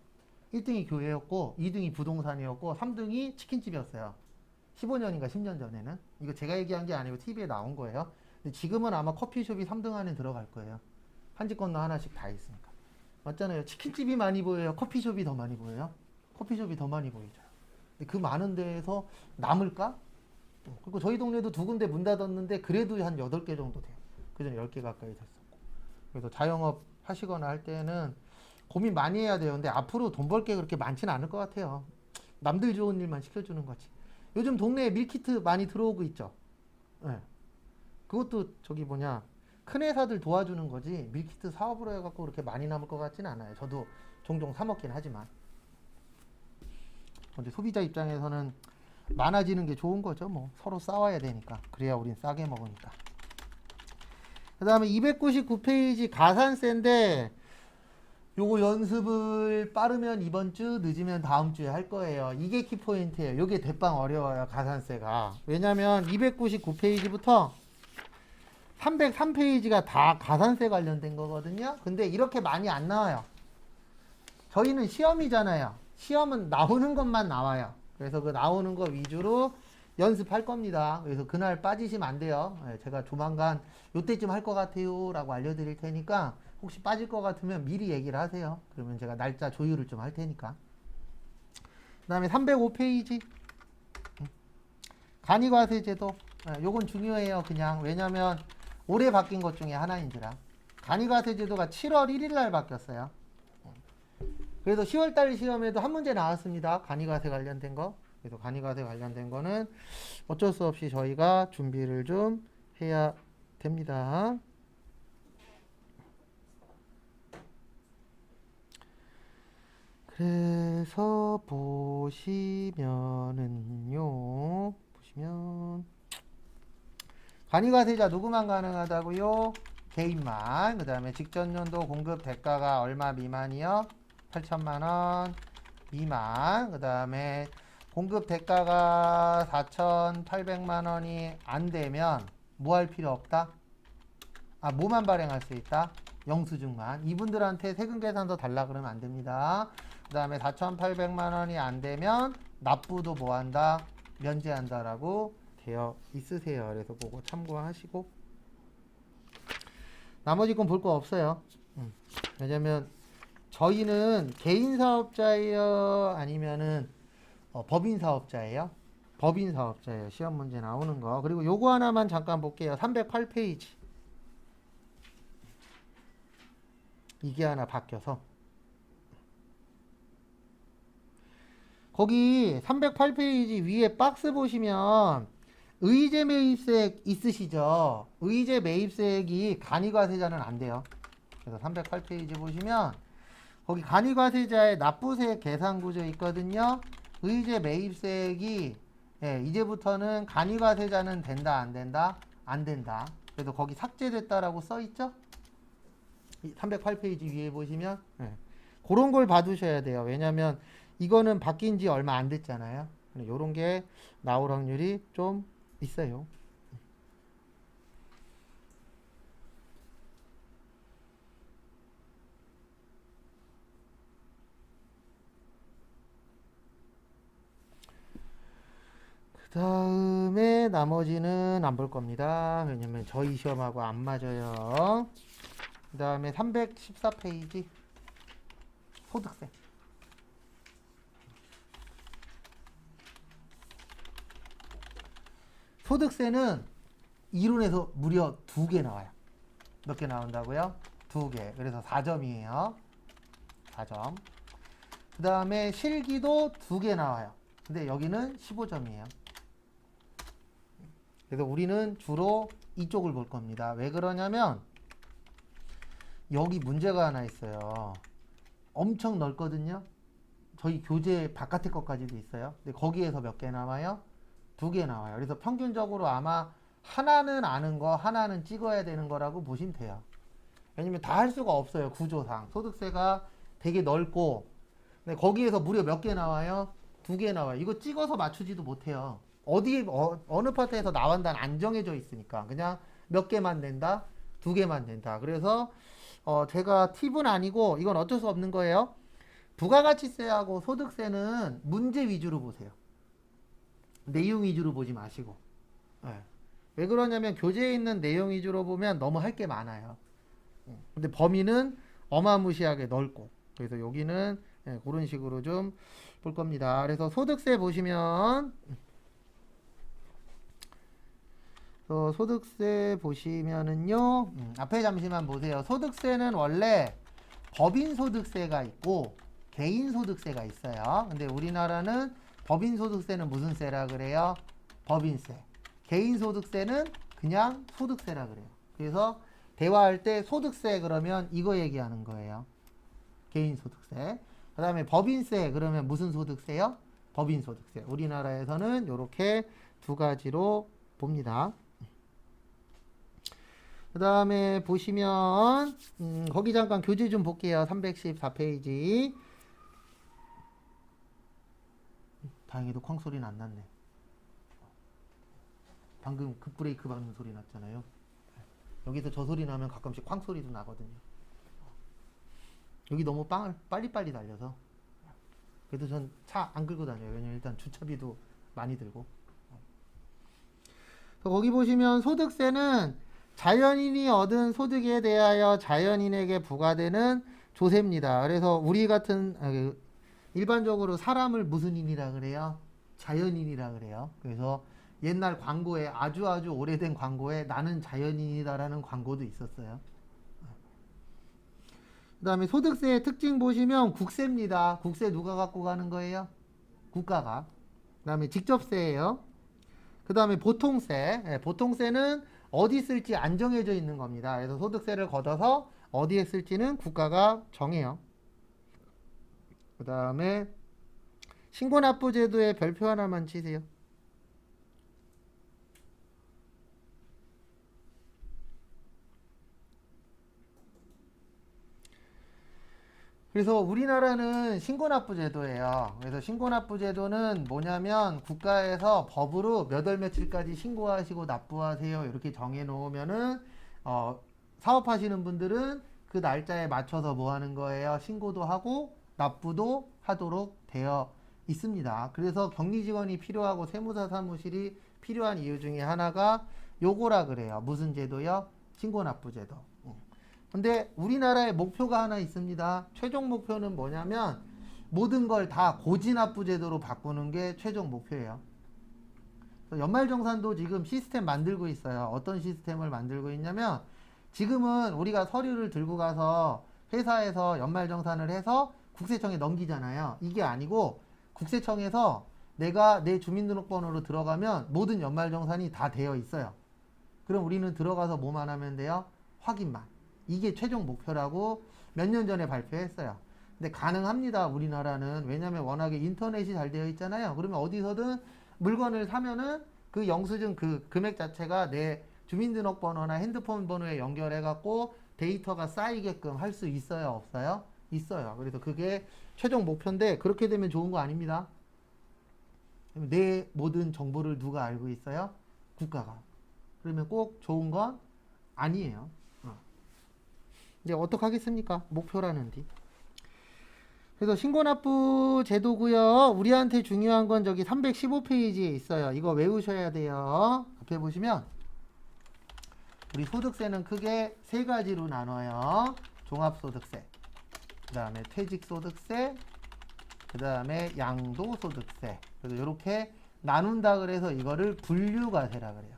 1등이 교회였고, 2등이 부동산이었고, 3등이 치킨집이었어요. 15년인가 10년 전에는. 이거 제가 얘기한 게 아니고 TV에 나온 거예요. 근데 지금은 아마 커피숍이 3등 안에 들어갈 거예요. 한 집 건너 하나씩 다 있으니까. 맞잖아요. 치킨집이 많이 보여요? 커피숍이 더 많이 보여요? 커피숍이 더 많이 보이죠. 근데 그 많은 데에서 남을까? 그리고 저희 동네도 2군데 문 닫았는데 그래도 한 8개 정도 돼요. 그전에 10개 가까이 됐었고. 그래서 자영업 하시거나 할 때는 고민 많이 해야 돼요. 근데 앞으로 돈 벌 게 그렇게 많지는 않을 것 같아요. 남들 좋은 일만 시켜주는 거지. 요즘 동네에 밀키트 많이 들어오고 있죠. 네. 그것도 저기 뭐냐, 큰 회사들 도와주는 거지 밀키트 사업으로 해갖고 그렇게 많이 남을 것 같지는 않아요. 저도 종종 사 먹긴 하지만. 근데 소비자 입장에서는 많아지는 게 좋은 거죠. 뭐 서로 싸워야 되니까. 그래야 우린 싸게 먹으니까. 그 다음에 299페이지 가산세인데 요거 연습을 빠르면 이번 주, 늦으면 다음 주에 할 거예요. 이게 키포인트예요. 요게 대빵 어려워요. 가산세가. 왜냐면 299페이지부터 303페이지가 다 가산세 관련된 거거든요. 근데 이렇게 많이 안 나와요. 저희는 시험이잖아요. 시험은 나오는 것만 나와요. 그래서 그 나오는 거 위주로 연습할 겁니다. 그래서 그날 빠지시면 안 돼요. 제가 조만간 요때쯤 할 것 같아요 라고 알려드릴 테니까 혹시 빠질 것 같으면 미리 얘기를 하세요. 그러면 제가 날짜 조율을 좀 할 테니까. 그 다음에 305페이지 간이과세제도. 요건 중요해요. 그냥 왜냐면 올해 바뀐 것 중에 하나인지라. 간이과세제도가 7월 1일 날 바뀌었어요. 그래서 10월달 시험에도 한 문제 나왔습니다. 간이과세 관련된 거. 그래서 간이과세 관련된 거는 어쩔 수 없이 저희가 준비를 좀 해야 됩니다. 그래서 보시면 간이과세자 누구만 가능하다고요? 개인만. 그 다음에 직전 연도 공급 대가가 얼마 미만이요? 8천만 원 미만. 그 다음에 공급 대가가 4,800만 원이 안 되면 뭐 할 필요 없다? 뭐만 발행할 수 있다? 영수증만. 이분들한테 세금 계산서 달라 그러면 안 됩니다. 그 다음에 4,800만 원이 안 되면 납부도 뭐 한다? 면제한다라고 되어 있으세요. 그래서 그거 참고하시고. 나머지 건 볼 거 없어요. 왜냐면 저희는 개인 사업자예요? 아니면은 법인 사업자예요? 법인 사업자예요. 시험 문제 나오는 거. 그리고 요거 하나만 잠깐 볼게요. 308페이지. 이게 하나 바뀌어서. 거기 308페이지 위에 박스 보시면 의제 매입세액 있으시죠? 의제 매입세액이 간이과세자는 안 돼요. 그래서 308페이지 보시면 거기 간이과세자의 납부세액 계산구조 있거든요. 의제 매입세액이 이제부터는 간이과세자는 된다, 안 된다? 안 된다. 그래서 거기 삭제됐다라고 써 있죠? 308페이지 위에 보시면 그런 걸 봐두셔야 돼요. 왜냐면 이거는 바뀐 지 얼마 안 됐잖아요. 요런 게 나올 확률이 좀 있어요. 그 다음에 나머지는 안 볼 겁니다. 왜냐면 저희 시험하고 안 맞아요. 그 다음에 314페이지 소득세. 소득세는 이론에서 무려 2개 나와요. 몇 개 나온다고요? 2개. 그래서 4점이에요. 4점. 그 다음에 실기도 2개 나와요. 근데 여기는 15점이에요. 그래서 우리는 주로 이쪽을 볼 겁니다. 왜 그러냐면 여기 문제가 하나 있어요. 엄청 넓거든요. 저희 교재 바깥에 것까지도 있어요. 근데 거기에서 몇 개 나와요? 2개 나와요. 그래서 평균적으로 아마 하나는 아는 거, 하나는 찍어야 되는 거라고 보시면 돼요. 왜냐면 다 할 수가 없어요. 구조상. 소득세가 되게 넓고, 근데 거기에서 무려 몇 개 나와요? 2개 나와요. 이거 찍어서 맞추지도 못해요. 어디, 어느 파트에서 나온다는 안 정해져 있으니까. 그냥 몇 개만 낸다? 2개만 낸다. 그래서, 제가 팁은 아니고, 이건 어쩔 수 없는 거예요. 부가가치세하고 소득세는 문제 위주로 보세요. 내용 위주로 보지 마시고. 네. 왜 그러냐면 교재에 있는 내용 위주로 보면 너무 할 게 많아요. 근데 범위는 어마무시하게 넓고. 그래서 여기는 그런 식으로 좀 볼 겁니다. 그래서 소득세 보시면 소득세 보시면은요. 앞에 잠시만 보세요. 소득세는 원래 법인소득세가 있고 개인소득세가 있어요. 근데 우리나라는 법인소득세는 무슨 세라 그래요? 법인세. 개인소득세는 그냥 소득세라 그래요. 그래서 대화할 때 소득세 그러면 이거 얘기하는 거예요. 개인소득세. 그 다음에 법인세 그러면 무슨 소득세요? 법인소득세. 우리나라에서는 이렇게 2가지로 봅니다. 그 다음에 보시면 거기 잠깐 교재 좀 볼게요. 314페이지. 다행히도 쾅 소리는 안 났네. 방금 급브레이크 받는 소리 났잖아요. 여기서 저 소리 나면 가끔씩 쾅 소리도 나거든요. 여기 너무 빨리빨리 달려서. 그래도 전 차 안 끌고 다녀요. 왜냐면 일단 주차비도 많이 들고. 거기 보시면 소득세는 자연인이 얻은 소득에 대하여 자연인에게 부과되는 조세입니다. 그래서 우리 같은 일반적으로 사람을 무슨 인이라 그래요? 자연인이라 그래요. 그래서 옛날 광고에 아주 오래된 광고에 나는 자연인이다라는 광고도 있었어요. 그 다음에 소득세의 특징 보시면 국세입니다. 국세 누가 갖고 가는 거예요? 국가가. 그 다음에 직접세예요. 그 다음에 보통세. 보통세는 어디 쓸지 안 정해져 있는 겁니다. 그래서 소득세를 걷어서 어디에 쓸지는 국가가 정해요. 그 다음에 신고납부제도의 별표 하나만 치세요. 그래서 우리나라는 신고납부제도예요. 그래서 신고납부제도는 뭐냐면 국가에서 법으로 몇 월 며칠까지 신고하시고 납부하세요 이렇게 정해놓으면은 사업하시는 분들은 그 날짜에 맞춰서 뭐 하는 거예요? 신고도 하고 납부도 하도록 되어 있습니다. 그래서 격리직원이 필요하고 세무사 사무실이 필요한 이유 중에 하나가 요거라 그래요. 무슨 제도요? 신고납부제도. 근데 우리나라의 목표가 하나 있습니다. 최종 목표는 뭐냐면 모든 걸 다 고지납부제도로 바꾸는 게 최종 목표예요. 연말정산도 지금 시스템 만들고 있어요. 어떤 시스템을 만들고 있냐면 지금은 우리가 서류를 들고 가서 회사에서 연말정산을 해서 국세청에 넘기잖아요. 이게 아니고 국세청에서 내가 내 주민등록번호로 들어가면 모든 연말정산이 다 되어 있어요. 그럼 우리는 들어가서 뭐만 하면 돼요? 확인만. 이게 최종 목표라고 몇 년 전에 발표했어요. 근데 가능합니다. 우리나라는. 왜냐면 워낙에 인터넷이 잘 되어 있잖아요. 그러면 어디서든 물건을 사면은 그 영수증 그 금액 자체가 내 주민등록번호나 핸드폰 번호에 연결해 갖고 데이터가 쌓이게끔 할 수 있어요? 없어요? 있어요. 그래서 그게 최종 목표인데 그렇게 되면 좋은 거 아닙니다. 내 모든 정보를 누가 알고 있어요? 국가가. 그러면 꼭 좋은 건 아니에요. 이제 어떻게 하겠습니까? 목표라는데. 그래서 신고납부 제도고요. 우리한테 중요한 건 저기 315페이지에 있어요. 이거 외우셔야 돼요. 앞에 보시면 우리 소득세는 크게 3가지로 나눠요. 종합소득세, 그 다음에 퇴직소득세, 그 다음에 양도소득세. 그래서 이렇게 나눈다 그래서 이거를 분류과세라 그래요.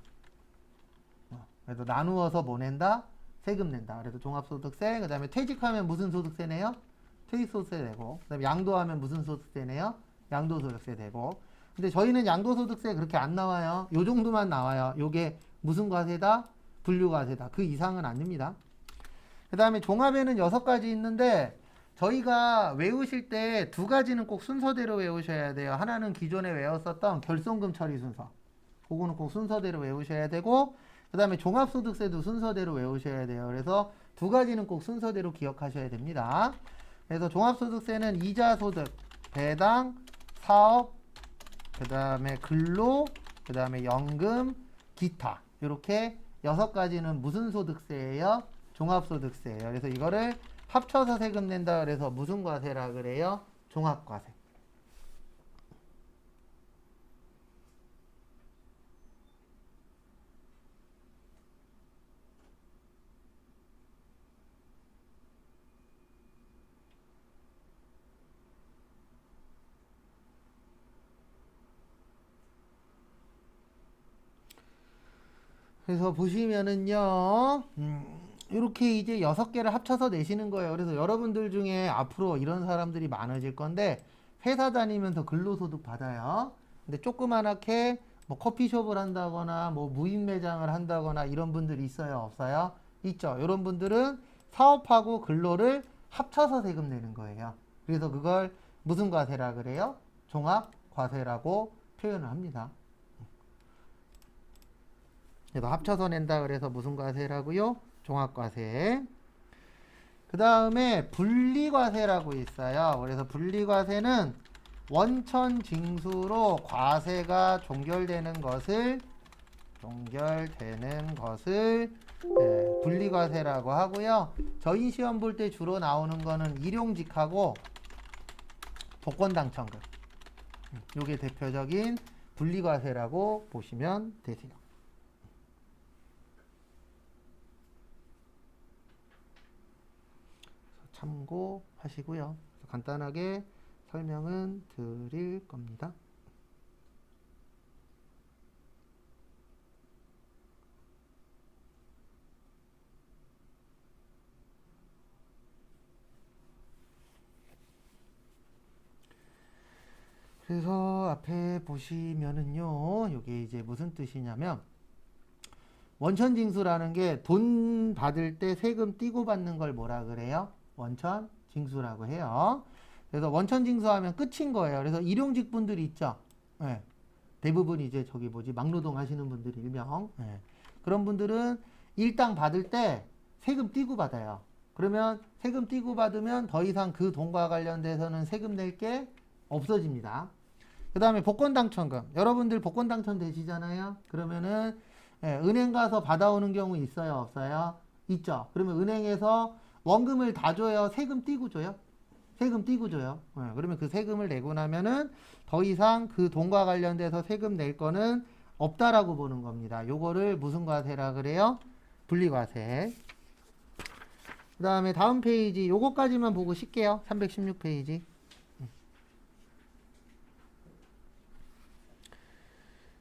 그래서 나누어서 뭐 낸다? 세금 낸다. 그래서 종합소득세, 그 다음에 퇴직하면 무슨 소득세 내요? 퇴직소득세 내고, 그 다음에 양도하면 무슨 소득세 내요? 양도소득세 내고. 근데 저희는 양도소득세 그렇게 안 나와요. 요 정도만 나와요. 요게 무슨 과세다? 분류과세다. 그 이상은 안 냅니다. 그 다음에 종합에는 6가지 있는데 저희가 외우실 때 2가지는 꼭 순서대로 외우셔야 돼요. 하나는 기존에 외웠었던 결손금 처리 순서. 그거는 꼭 순서대로 외우셔야 되고, 그 다음에 종합소득세도 순서대로 외우셔야 돼요. 그래서 두 가지는 꼭 순서대로 기억하셔야 됩니다. 그래서 종합소득세는 이자소득, 배당, 사업, 그 다음에 근로, 그 다음에 연금, 기타, 이렇게 6가지는 무슨 소득세예요? 종합소득세예요. 그래서 이거를 합쳐서 세금 낸다 그래서 무슨 과세라 그래요? 종합과세. 그래서 보시면은요, 이렇게 이제 6개를 합쳐서 내시는 거예요. 그래서 여러분들 중에 앞으로 이런 사람들이 많아질 건데, 회사 다니면서 근로소득 받아요. 근데 조그만하게 뭐 커피숍을 한다거나, 뭐 무인 매장을 한다거나 이런 분들이 있어요? 없어요? 있죠. 이런 분들은 사업하고 근로를 합쳐서 세금 내는 거예요. 그래서 그걸 무슨 과세라 그래요? 종합과세라고 표현을 합니다. 그래서 합쳐서 낸다 그래서 무슨 과세라고요? 종합과세. 그 다음에 분리과세라고 있어요. 그래서 분리과세는 원천징수로 과세가 종결되는 것을 분리과세라고 하고요. 저희 시험 볼 때 주로 나오는 거는 일용직하고 복권당첨금. 이게 대표적인 분리과세라고 보시면 되세요. 참고하시고요. 간단하게 설명은 드릴 겁니다. 그래서 앞에 보시면은요, 이게 이제 무슨 뜻이냐면, 원천징수라는 게 돈 받을 때 세금 띄고 받는 걸 뭐라 그래요? 원천징수라고 해요. 그래서 원천징수하면 끝인 거예요. 그래서 일용직 분들이 있죠. 네. 대부분 이제 저기 막노동 하시는 분들이 일명. 네. 그런 분들은 일당 받을 때 세금 띄고 받아요. 그러면 세금 띄고 받으면 더 이상 그 돈과 관련돼서는 세금 낼 게 없어집니다. 그 다음에 복권당첨금. 여러분들 복권 당첨되시잖아요. 그러면은 은행 가서 받아오는 경우 있어요? 없어요? 있죠. 그러면 은행에서 원금을 다 줘요? 세금 띄고 줘요? 세금 띄고 줘요. 그러면 그 세금을 내고 나면은 더 이상 그 돈과 관련돼서 세금 낼 거는 없다라고 보는 겁니다. 요거를 무슨 과세라 그래요? 분리과세. 그 다음에 다음 페이지 요거까지만 보고 쉴게요. 316페이지.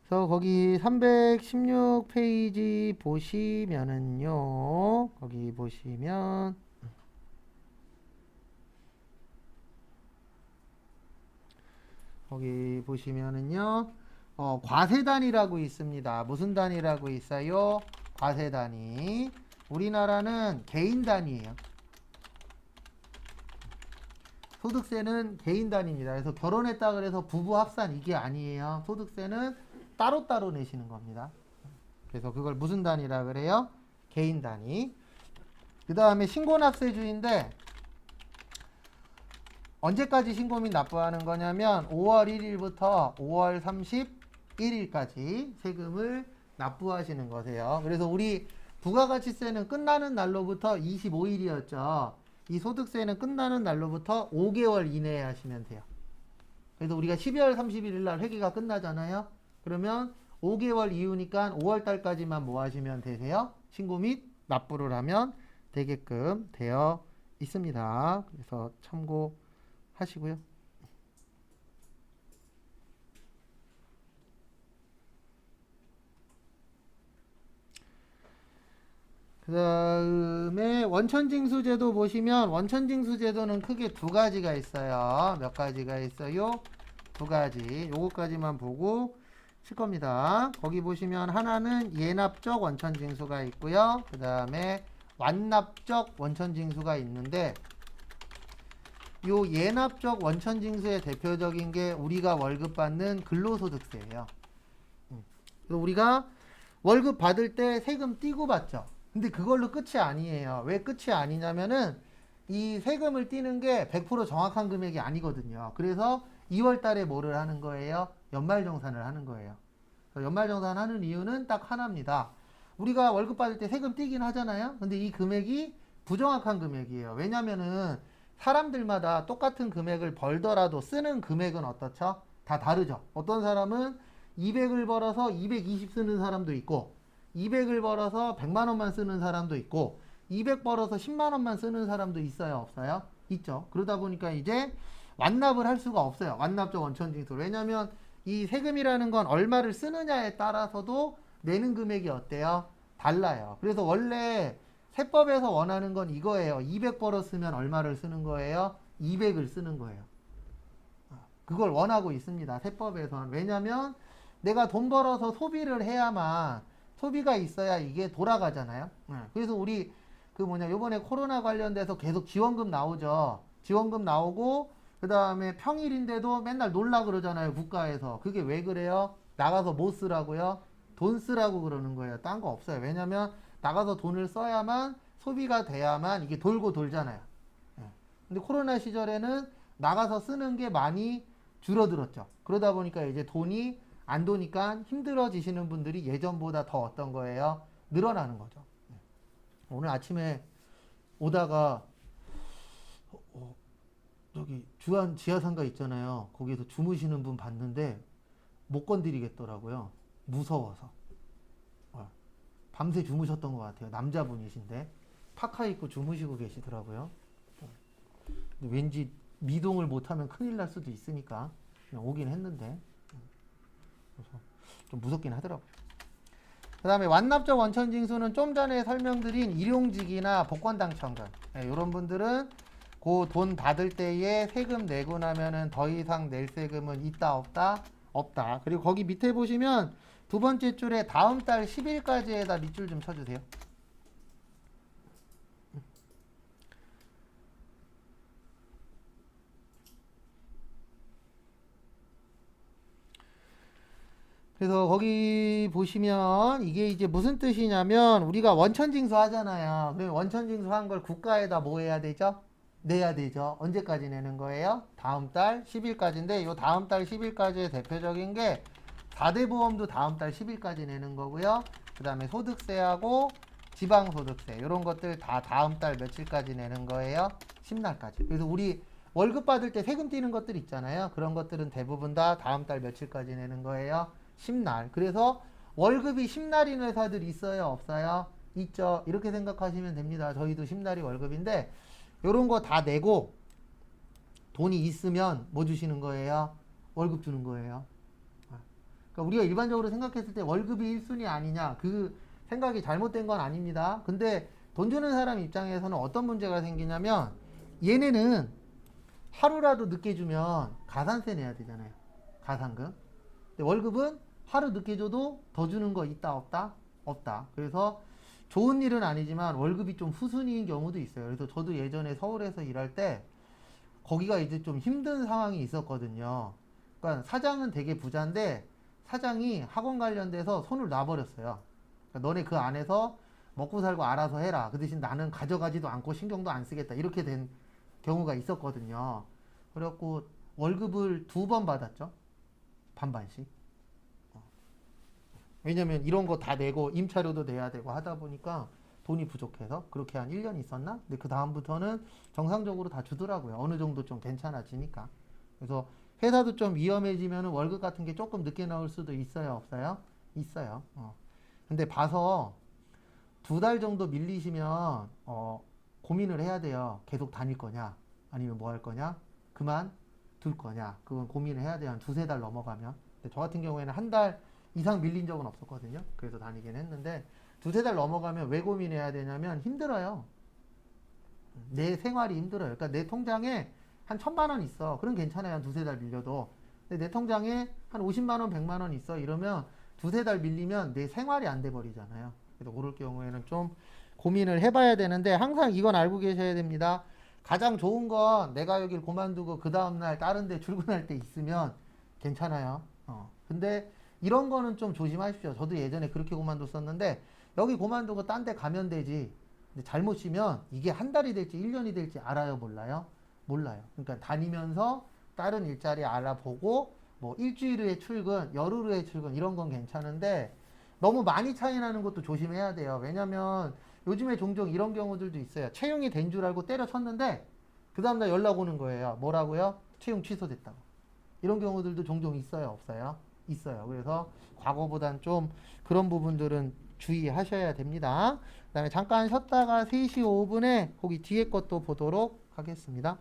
그래서 거기 316페이지 보시면은요, 거기 보시면 과세단이라고 있습니다. 무슨 단이라고 있어요? 과세단이. 우리나라는 개인단이에요. 소득세는 개인단입니다. 그래서 결혼했다 그래서 부부 합산 이게 아니에요. 소득세는 따로따로 내시는 겁니다. 그래서 그걸 무슨 단위라 그래요? 개인 단위. 그 다음에 신고납세주인데 언제까지 신고및 납부하는 거냐면 5월 1일부터 5월 31일까지 세금을 납부하시는 거세요. 그래서 우리 부가가치세는 끝나는 날로부터 25일이었죠. 이 소득세는 끝나는 날로부터 5개월 이내에 하시면 돼요. 그래서 우리가 12월 31일 날 회계가 끝나잖아요. 그러면 5개월 이후니까 5월 달까지만 뭐 하시면 되세요? 신고 및 납부를 하면 되게끔 되어 있습니다. 그래서 참고하시고요. 그 다음에 원천징수제도 보시면 원천징수제도는 크게 두 가지가 있어요. 몇 가지가 있어요? 두 가지. 요거까지만 보고 칠 겁니다. 거기 보시면 하나는 예납적 원천징수가 있고요. 그 다음에 완납적 원천징수가 있는데 요 예납적 원천징수의 대표적인 게 우리가 월급 받는 근로소득세예요. 그래서 우리가 월급 받을 때 세금 띄고 받죠. 근데 그걸로 끝이 아니에요. 왜 끝이 아니냐면은 이 세금을 띄는 게 100% 정확한 금액이 아니거든요. 그래서 2월 달에 뭐를 하는 거예요? 연말정산을 하는 거예요. 연말정산 하는 이유는 딱 하나입니다. 우리가 월급 받을 때 세금 띄긴 하잖아요. 근데 이 금액이 부정확한 금액이에요. 왜냐면은 사람들마다 똑같은 금액을 벌더라도 쓰는 금액은 어떻죠? 다 다르죠. 어떤 사람은 200을 벌어서 220 쓰는 사람도 있고 200을 벌어서 100만 원만 쓰는 사람도 있고 200 벌어서 10만 원만 쓰는 사람도 있어요, 없어요? 있죠. 그러다 보니까 이제 완납을 할 수가 없어요. 완납적 원천징수. 왜냐면 이 세금이라는 건 얼마를 쓰느냐에 따라서도 내는 금액이 어때요? 달라요. 그래서 원래 세법에서 원하는 건 이거예요. 200 벌었으면 얼마를 쓰는 거예요? 200을 쓰는 거예요. 그걸 원하고 있습니다. 세법에서는. 왜냐면 내가 돈 벌어서 소비를 해야만 소비가 있어야 이게 돌아가잖아요. 그래서 우리 요번에 코로나 관련돼서 계속 지원금 나오죠. 지원금 나오고 그 다음에 평일인데도 맨날 놀라 그러잖아요. 국가에서. 그게 왜 그래요? 나가서 뭐 쓰라고요? 돈 쓰라고 그러는 거예요. 딴 거 없어요. 왜냐면 나가서 돈을 써야만 소비가 돼야만 이게 돌고 돌잖아요. 근데 코로나 시절에는 나가서 쓰는 게 많이 줄어들었죠. 그러다 보니까 이제 돈이 안 도니까 힘들어지시는 분들이 예전보다 더 어떤 거예요? 늘어나는 거죠. 오늘 아침에 오다가 저기 주한 지하상가 있잖아요. 거기서 주무시는 분 봤는데 못 건드리겠더라고요. 무서워서. 밤새 주무셨던 것 같아요. 남자분이신데 파카 입고 주무시고 계시더라고요. 근데 왠지 미동을 못하면 큰일 날 수도 있으니까 그냥 오긴 했는데 그래서 좀 무섭긴 하더라고요. 그 다음에 완납적 원천징수는 좀 전에 설명드린 일용직이나 복권당첨금 이런 분들은 그 돈 받을 때에 세금 내고 나면은 더 이상 낼 세금은 있다 없다? 없다. 그리고 거기 밑에 보시면 두 번째 줄에 다음 달 10일까지에다 밑줄 좀 쳐주세요. 그래서 거기 보시면 이게 이제 무슨 뜻이냐면 우리가 원천징수 하잖아요. 그럼 원천징수 한 걸 국가에다 뭐 해야 되죠? 내야 되죠. 언제까지 내는 거예요? 다음 달 10일까지인데 이 다음 달 10일까지의 대표적인 게 4대 보험도 다음 달 10일까지 내는 거고요. 그 다음에 소득세하고 지방소득세 이런 것들 다 다음 달 며칠까지 내는 거예요? 10날까지. 그래서 우리 월급 받을 때 세금 띄는 것들 있잖아요. 그런 것들은 대부분 다 다음 달 며칠까지 내는 거예요? 10날. 그래서 월급이 10날인 회사들이 있어요? 없어요? 있죠. 이렇게 생각하시면 됩니다. 저희도 10날이 월급인데 이런 거 다 내고 돈이 있으면 뭐 주시는 거예요? 월급 주는 거예요. 그러니까 우리가 일반적으로 생각했을 때 월급이 1순위 아니냐 그 생각이 잘못된 건 아닙니다. 근데 돈 주는 사람 입장에서는 어떤 문제가 생기냐면 얘네는 하루라도 늦게 주면 가산세 내야 되잖아요. 가산금. 근데 월급은 하루 늦게 줘도 더 주는 거 있다 없다? 없다. 그래서 좋은 일은 아니지만 월급이 좀 후순위인 경우도 있어요. 그래서 저도 예전에 서울에서 일할 때 거기가 이제 좀 힘든 상황이 있었거든요. 그러니까 사장은 되게 부자인데 사장이 학원 관련돼서 손을 놔버렸어요. 그러니까 너네 그 안에서 먹고 살고 알아서 해라. 그 대신 나는 가져가지도 않고 신경도 안 쓰겠다. 이렇게 된 경우가 있었거든요. 그래갖고 월급을 2번 받았죠. 반반씩. 왜냐면 이런 거 다 내고 임차료도 내야 되고 하다 보니까 돈이 부족해서 그렇게 한 1년 있었나? 근데 그 다음부터는 정상적으로 다 주더라고요. 어느 정도 좀 괜찮아지니까. 그래서 회사도 좀 위험해지면 월급 같은 게 조금 늦게 나올 수도 있어요, 없어요? 있어요. 근데 봐서 2달 정도 밀리시면 고민을 해야 돼요. 계속 다닐 거냐? 아니면 뭐 할 거냐? 그만 둘 거냐? 그건 고민을 해야 돼요. 한 2~3달 넘어가면. 근데 저 같은 경우에는 1달 이상 밀린 적은 없었거든요. 그래서 다니긴 했는데 2~3달 넘어가면 왜 고민해야 되냐면 힘들어요. 내 생활이 힘들어요. 그러니까 내 통장에 한 1,000만 원 있어. 그럼 괜찮아요. 한 2~3달 밀려도. 근데 내 통장에 한 50만 원, 100만 원 있어. 이러면 2~3달 밀리면 내 생활이 안 돼 버리잖아요. 그래서 그럴 경우에는 좀 고민을 해봐야 되는데 항상 이건 알고 계셔야 됩니다. 가장 좋은 건 내가 여길 그만두고 그 다음날 다른 데 출근할 때 있으면 괜찮아요. 근데 이런 거는 좀 조심하십시오. 저도 예전에 그렇게 그만뒀었는데 여기 그만두고 딴 데 가면 되지. 근데 잘못 쉬면 이게 한 달이 될지 1년이 될지 알아요, 몰라요? 몰라요. 그러니까 다니면서 다른 일자리 알아보고 뭐 일주일 후에 출근, 열흘 후에 출근 이런 건 괜찮은데 너무 많이 차이 나는 것도 조심해야 돼요. 왜냐면 요즘에 종종 이런 경우들도 있어요. 채용이 된 줄 알고 때려쳤는데 그 다음날 연락 오는 거예요. 뭐라고요? 채용 취소됐다고. 이런 경우들도 종종 있어요, 없어요? 있어요. 그래서 과거보단 좀 그런 부분들은 주의하셔야 됩니다. 그 다음에 잠깐 쉬었다가 3시 5분에 거기 뒤에 것도 보도록 하겠습니다.